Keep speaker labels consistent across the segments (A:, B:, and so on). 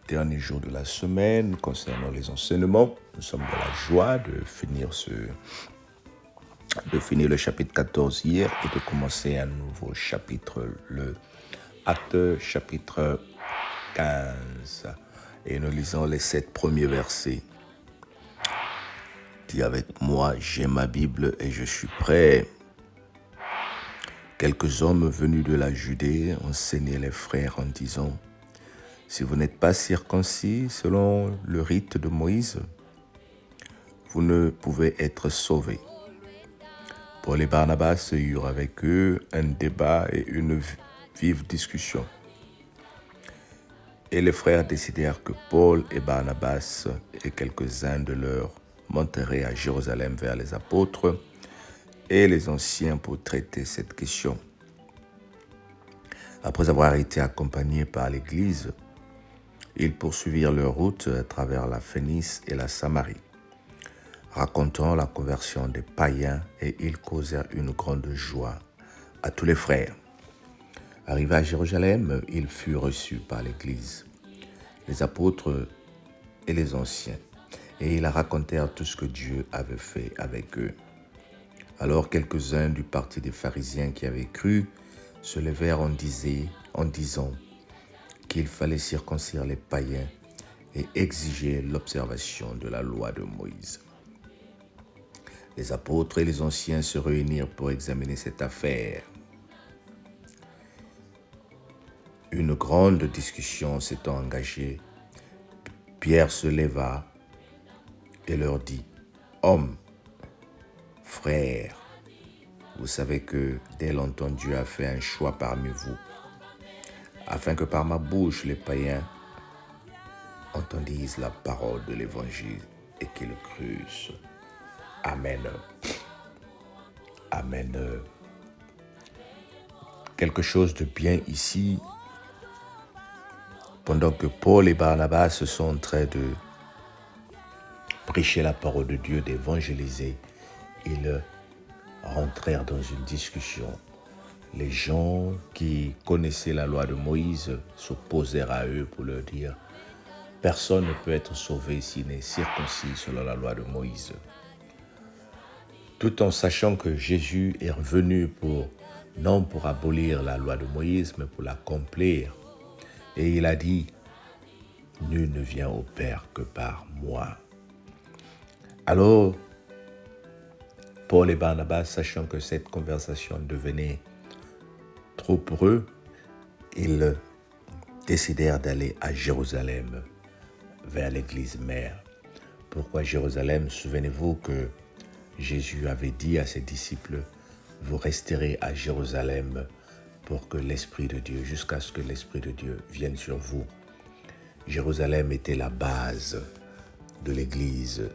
A: Dernier jour de la semaine concernant les enseignements. Nous sommes dans la joie de finir le chapitre 14 hier et de commencer un nouveau chapitre, le Actes chapitre 15. Et nous lisons les 7 premiers versets. Dis avec moi, j'ai ma Bible et je suis prêt. Quelques hommes venus de la Judée enseignaient les frères en disant: si vous n'êtes pas circoncis selon le rite de Moïse, vous ne pouvez être sauvés. Paul et Barnabas eurent avec eux un débat et une vive discussion. Et les frères décidèrent que Paul et Barnabas et quelques-uns de leurs monteraient à Jérusalem vers les apôtres et les anciens pour traiter cette question. Après avoir été accompagnés par l'Église, ils poursuivirent leur route à travers la Phénicie et la Samarie, racontant la conversion des païens, et ils causèrent une grande joie à tous les frères. Arrivés à Jérusalem, ils furent reçus par l'Église, les apôtres et les anciens, et ils racontèrent tout ce que Dieu avait fait avec eux. Alors quelques-uns du parti des pharisiens qui avaient cru se levèrent en disant qu'il fallait circoncire les païens et exiger l'observation de la loi de Moïse. Les apôtres et les anciens se réunirent pour examiner cette affaire. Une grande discussion s'étant engagée, Pierre se leva et leur dit: hommes, frères, vous savez que dès longtemps Dieu a fait un choix parmi vous, afin que par ma bouche les païens entendissent la parole de l'Évangile et qu'ils crussent. Amen. Amen. Quelque chose de bien ici, pendant que Paul et Barnabas sont en train de prêcher la parole de Dieu, d'évangéliser, ils rentrèrent dans une discussion. Les gens qui connaissaient la loi de Moïse s'opposèrent à eux pour leur dire: personne ne peut être sauvé s'il n'est circoncis selon la loi de Moïse. Tout en sachant que Jésus est revenu non pour abolir la loi de Moïse, mais pour l'accomplir. Et il a dit: nul ne vient au Père que par moi. Alors, Paul et Barnabas, sachant que cette conversation devenait trop pour eux, ils décidèrent d'aller à Jérusalem, vers l'église mère. Pourquoi Jérusalem? Souvenez-vous que Jésus avait dit à ses disciples: vous resterez à Jérusalem pour que l'Esprit de Dieu, jusqu'à ce que l'Esprit de Dieu vienne sur vous. Jérusalem était la base de l'église.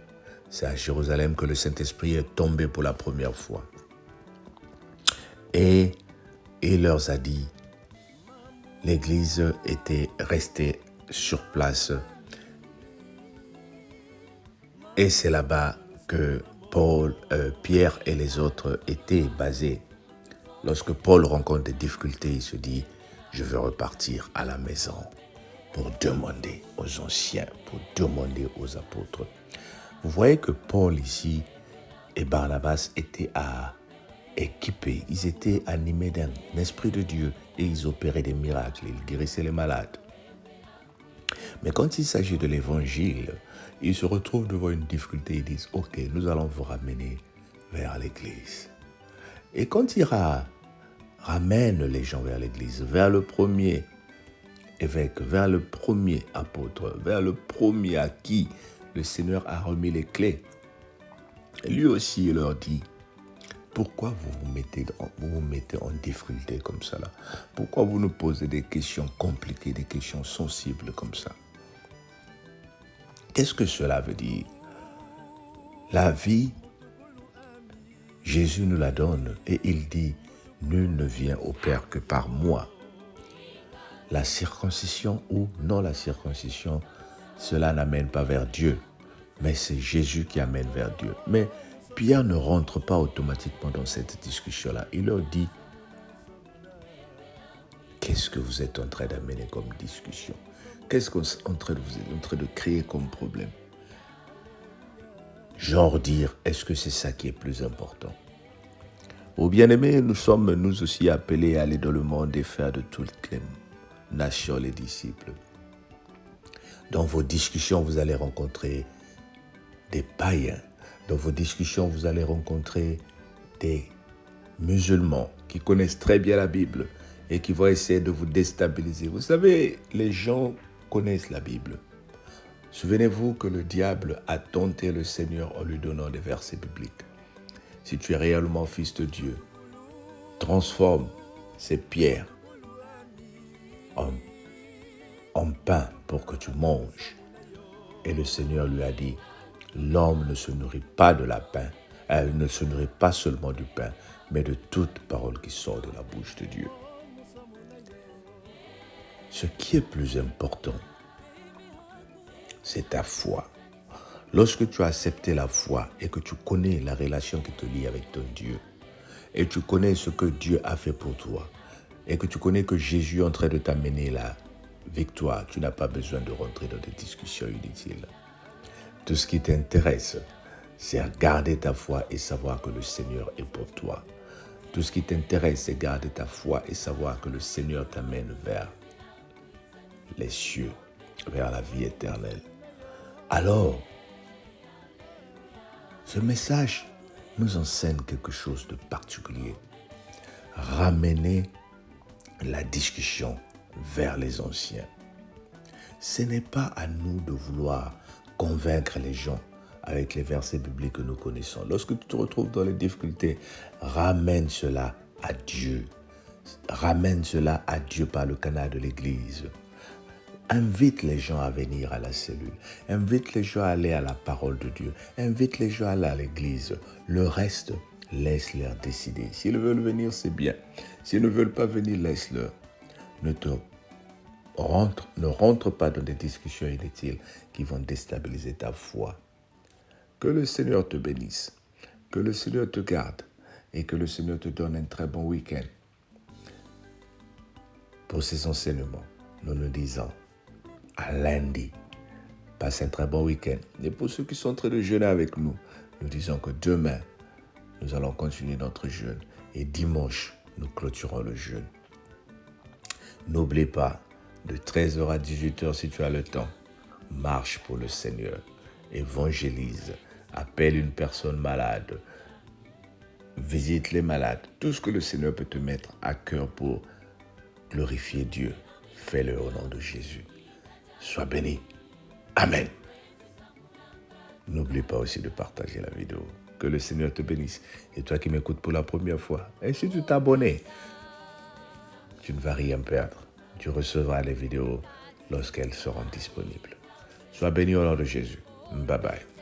A: C'est à Jérusalem que le Saint-Esprit est tombé pour la première fois. Et il leur a dit, l'église était restée sur place. Et c'est là-bas que Pierre et les autres étaient basés. Lorsque Paul rencontre des difficultés, il se dit: je veux repartir à la maison pour demander aux anciens, pour demander aux apôtres. Vous voyez que Paul ici et Barnabas étaient équipés, ils étaient animés d'un esprit de Dieu et ils opéraient des miracles, ils guérissaient les malades. Mais quand il s'agit de l'évangile, ils se retrouvent devant une difficulté, ils disent: ok, nous allons vous ramener vers l'église. Et quand il ramène les gens vers l'église, vers le premier évêque, vers le premier apôtre, vers le premier à qui le Seigneur a remis les clés, lui aussi il leur dit: pourquoi vous vous mettez en difficulté comme ça là? Pourquoi vous nous posez des questions compliquées, des questions sensibles comme ça? Qu'est-ce que cela veut dire? La vie, Jésus nous la donne et il dit: nul ne vient au Père que par moi. La circoncision ou non la circoncision, cela n'amène pas vers Dieu. mais c'est Jésus qui amène vers Dieu. Mais Pierre ne rentre pas automatiquement dans cette discussion-là. Il leur dit, qu'est-ce que vous êtes en train d'amener comme discussion? Qu'est-ce que vous êtes en train de créer comme problème? Genre dire, est-ce que c'est ça qui est plus important? Oh bien-aimés, nous sommes nous aussi appelés à aller dans le monde et faire de toutes les nations les disciples. Dans vos discussions, vous allez rencontrer des païens. Dans vos discussions, vous allez rencontrer des musulmans qui connaissent très bien la Bible et qui vont essayer de vous déstabiliser. Vous savez, les gens connaissent la Bible. Souvenez-vous que le diable a tenté le Seigneur en lui donnant des versets bibliques. Si tu es réellement fils de Dieu, transforme ces pierres en pain pour que tu manges. Et le Seigneur lui a dit, l'homme ne se nourrit pas de la pain, ne se nourrit pas seulement du pain, mais de toute parole qui sort de la bouche de Dieu. Ce qui est plus important, c'est ta foi. Lorsque tu as accepté la foi et que tu connais la relation qui te lie avec ton Dieu, et tu connais ce que Dieu a fait pour toi, et que tu connais que Jésus est en train de t'amener la victoire, tu n'as pas besoin de rentrer dans des discussions inutiles. Tout ce qui t'intéresse, c'est à garder ta foi et savoir que le Seigneur est pour toi. Tout ce qui t'intéresse, c'est garder ta foi et savoir que le Seigneur t'amène vers les cieux, vers la vie éternelle. Alors, ce message nous enseigne quelque chose de particulier. Ramener la discussion vers les anciens. Ce n'est pas à nous de vouloir convaincre les gens avec les versets bibliques que nous connaissons. Lorsque tu te retrouves dans les difficultés, ramène cela à Dieu. Ramène cela à Dieu par le canal de l'Église. Invite les gens à venir à la cellule. Invite les gens à aller à la parole de Dieu. Invite les gens à aller à l'église. Le reste, laisse-leur décider. S'ils veulent venir, c'est bien. S'ils ne veulent pas venir, laisse-leur. Ne rentre pas dans des discussions inutiles qui vont déstabiliser ta foi. Que le Seigneur te bénisse. Que le Seigneur te garde. Et que le Seigneur te donne un très bon week-end. Pour ces enseignements, nous nous disons à lundi. Passe un très bon week-end. Et pour ceux qui sont en train de jeûner avec nous, nous disons que demain, nous allons continuer notre jeûne. Et dimanche, nous clôturons le jeûne. N'oublie pas, de 13h à 18h si tu as le temps, marche pour le Seigneur. Évangélise. Appelle une personne malade. Visite les malades. Tout ce que le Seigneur peut te mettre à cœur pour glorifier Dieu, fais-le au nom de Jésus. Sois béni. Amen. N'oublie pas aussi de partager la vidéo. Que le Seigneur te bénisse. Et toi qui m'écoutes pour la première fois, et si tu t'abonnes, tu ne vas rien perdre. Tu recevras les vidéos lorsqu'elles seront disponibles. Sois béni au nom de Jésus. Bye bye.